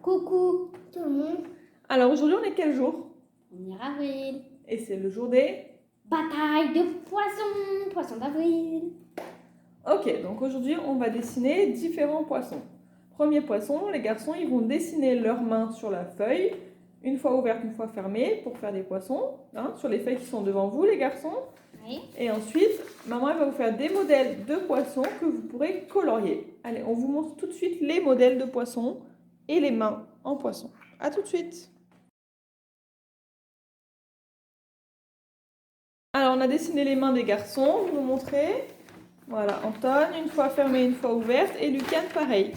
Coucou tout le monde, Alors aujourd'hui on est quel jour? on est avril. Et c'est le jour des... Bataille de poissons d'avril. Ok, donc aujourd'hui on va dessiner différents poissons. Premier poisson, les garçons ils vont dessiner leurs mains sur la feuille, une fois ouverte, une fois fermée, pour faire des poissons, hein, sur les feuilles qui sont devant vous les garçons. Oui. Et ensuite, maman elle va vous faire des modèles de poissons que vous pourrez colorier. Allez, on vous montre tout de suite les modèles de poissons et les mains en poisson. A tout de suite. Alors on a dessiné les mains des garçons, je vais vous montrer. Voilà, Anton, une fois fermée, une fois ouverte, et Lucane, pareil.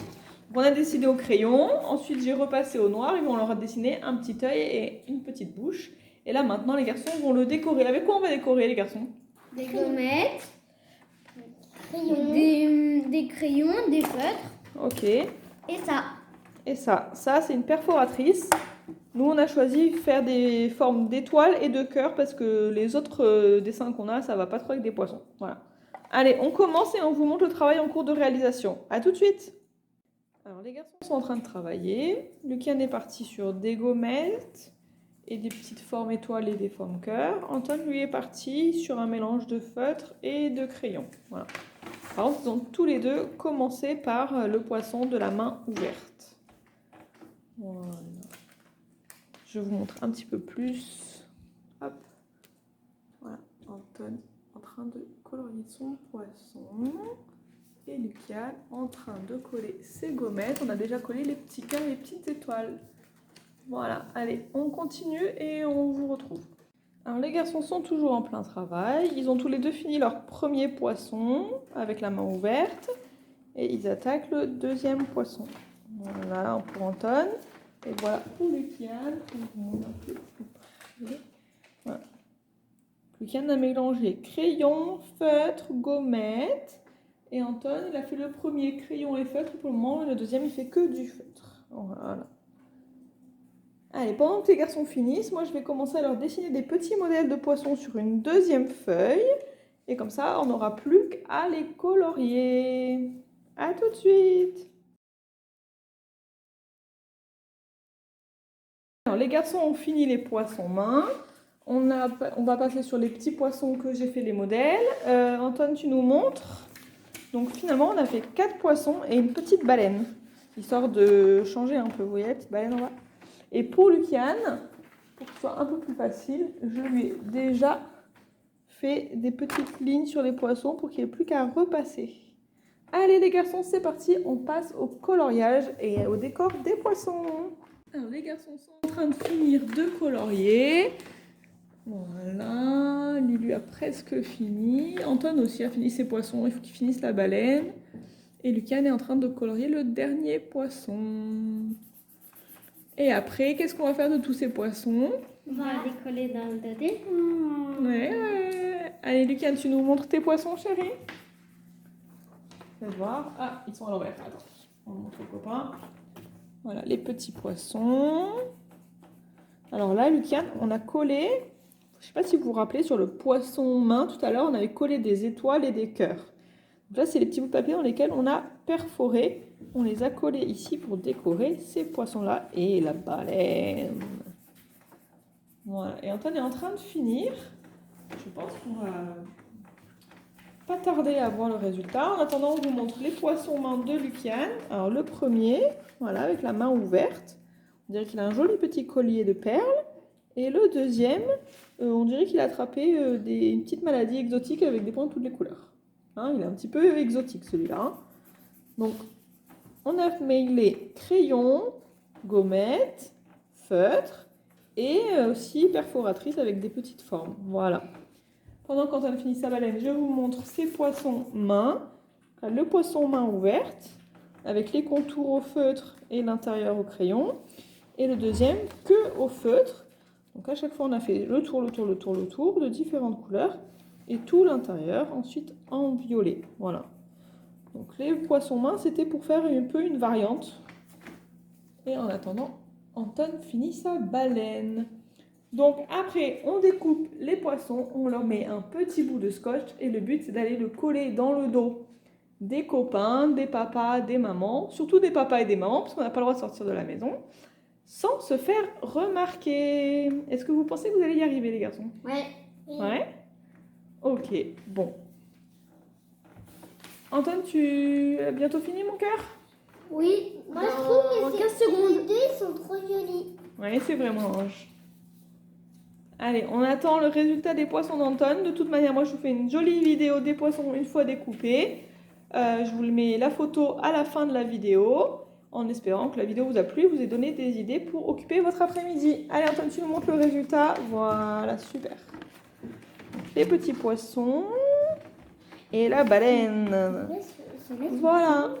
On a dessiné au crayon, ensuite j'ai repassé au noir, et on leur a dessiné un petit œil et une petite bouche. Et là maintenant les garçons vont le décorer. Avec quoi on va décorer les garçons? Des gommettes, des crayons, des feutres. Ok. Et ça. Et ça c'est une perforatrice. Nous on a choisi de faire des formes d'étoiles et de cœurs parce que les autres dessins qu'on a, ça va pas trop avec des poissons. Voilà. Allez, on commence et on vous montre le travail en cours de réalisation. A tout de suite. Alors les garçons sont en train de travailler. Lucane est parti sur des gommettes et des petites formes étoiles et des formes cœurs. Anton lui est parti sur un mélange de feutre et de crayon. Voilà. Par contre, ils ont tous les deux commencé par le poisson de la main ouverte. Voilà. Je vous montre un petit peu plus. Hop. Voilà, Anton en train de colorier son poisson. Et Lucane en train de coller ses gommettes. On a déjà collé les petits cœurs et les petites étoiles. Voilà, allez, on continue et on vous retrouve. Alors les garçons sont toujours en plein travail. Ils ont tous les deux fini leur premier poisson avec la main ouverte. Et ils attaquent le deuxième poisson. Voilà pour Anton. Et voilà pour Lucane. Voilà. Lucane a mélangé crayon, feutre, gommette. Et Anton, il a fait le premier crayon et feutre pour le moment. Et le deuxième, il fait que du feutre. Voilà. Allez, pendant que les garçons finissent, moi je vais commencer à leur dessiner des petits modèles de poissons sur une deuxième feuille. Et comme ça, on n'aura plus qu'à les colorier. A tout de suite. Alors, les garçons ont fini les poissons mains. On va passer sur les petits poissons que j'ai fait les modèles. Anton, tu nous montres. Donc finalement, on a fait 4 poissons et une petite baleine. Histoire de changer un peu, vous voyez, la petite baleine en bas. Et pour Lucane, pour que ce soit un peu plus facile, je lui ai déjà fait des petites lignes sur les poissons pour qu'il n'y ait plus qu'à repasser. Allez les garçons, c'est parti, on passe au coloriage et au décor des poissons. Alors les garçons sont en train de finir de colorier. Voilà, Lulu a presque fini. Antoine aussi a fini ses poissons, il faut qu'il finisse la baleine. Et Lucane est en train de colorier le dernier poisson. Et après, qu'est-ce qu'on va faire de tous ces poissons? On va les coller dans le dessin. Ouais. Allez Lucane, tu nous montres tes poissons, chérie? Fais voir. Ah, ils sont à l'envers. Attends, on montre aux copains. Voilà, les petits poissons. Alors là, Lucane, on a collé... Je ne sais pas si vous vous rappelez, sur le poisson main, tout à l'heure, on avait collé des étoiles et des cœurs. Donc là, c'est les petits bouts de papier dans lesquels on a perforé. On les a collés ici pour décorer ces poissons-là et la baleine. Voilà. Et Antoine est en train de finir. Je pense qu'on va pas tarder à voir le résultat. En attendant, on vous montre les poissons main de Lucane. Alors le premier, voilà, avec la main ouverte. On dirait qu'il a un joli petit collier de perles. Et le deuxième, on dirait qu'il a attrapé une petite maladie exotique avec des points de toutes les couleurs. Hein, il est un petit peu exotique celui-là. Hein. Donc, on a mêlé crayon, gommette, feutre et aussi perforatrice avec des petites formes. Voilà. Pendant qu'Antoine finit sa baleine, je vous montre ses poissons main. Le poisson main ouverte avec les contours au feutre et l'intérieur au crayon. Et le deuxième que au feutre. Donc à chaque fois, on a fait le tour de différentes couleurs et tout l'intérieur ensuite en violet. Voilà. Donc les poissons mains, c'était pour faire un peu une variante. Et en attendant, Anton finit sa baleine. Donc après, on découpe les poissons, on leur met un petit bout de scotch et le but c'est d'aller le coller dans le dos des copains, des papas, des mamans, surtout des papas et des mamans, parce qu'on n'a pas le droit de sortir de la maison, sans se faire remarquer. Est-ce que vous pensez que vous allez y arriver, les garçons? Ouais. Ouais? Ok, bon. Antoine, tu as bientôt fini, mon cœur? Oui, moi je Dans trouve que 15 ces secondes. idées sont trop jolies. Oui, c'est vrai, mon ange. Allez, on attend le résultat des poissons d'Anton. De toute manière, moi, je vous fais une jolie vidéo des poissons une fois découpés. Je vous mets la photo à la fin de la vidéo, en espérant que la vidéo vous a plu et vous ait donné des idées pour occuper votre après-midi. Allez, Anton, tu nous montres le résultat. Voilà, super. Les petits poissons et la baleine. Voilà.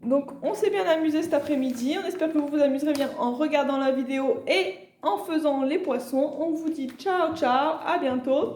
Donc, on s'est bien amusé cet après-midi. On espère que vous vous amuserez bien en regardant la vidéo et en faisant les poissons. On vous dit ciao, ciao, à bientôt.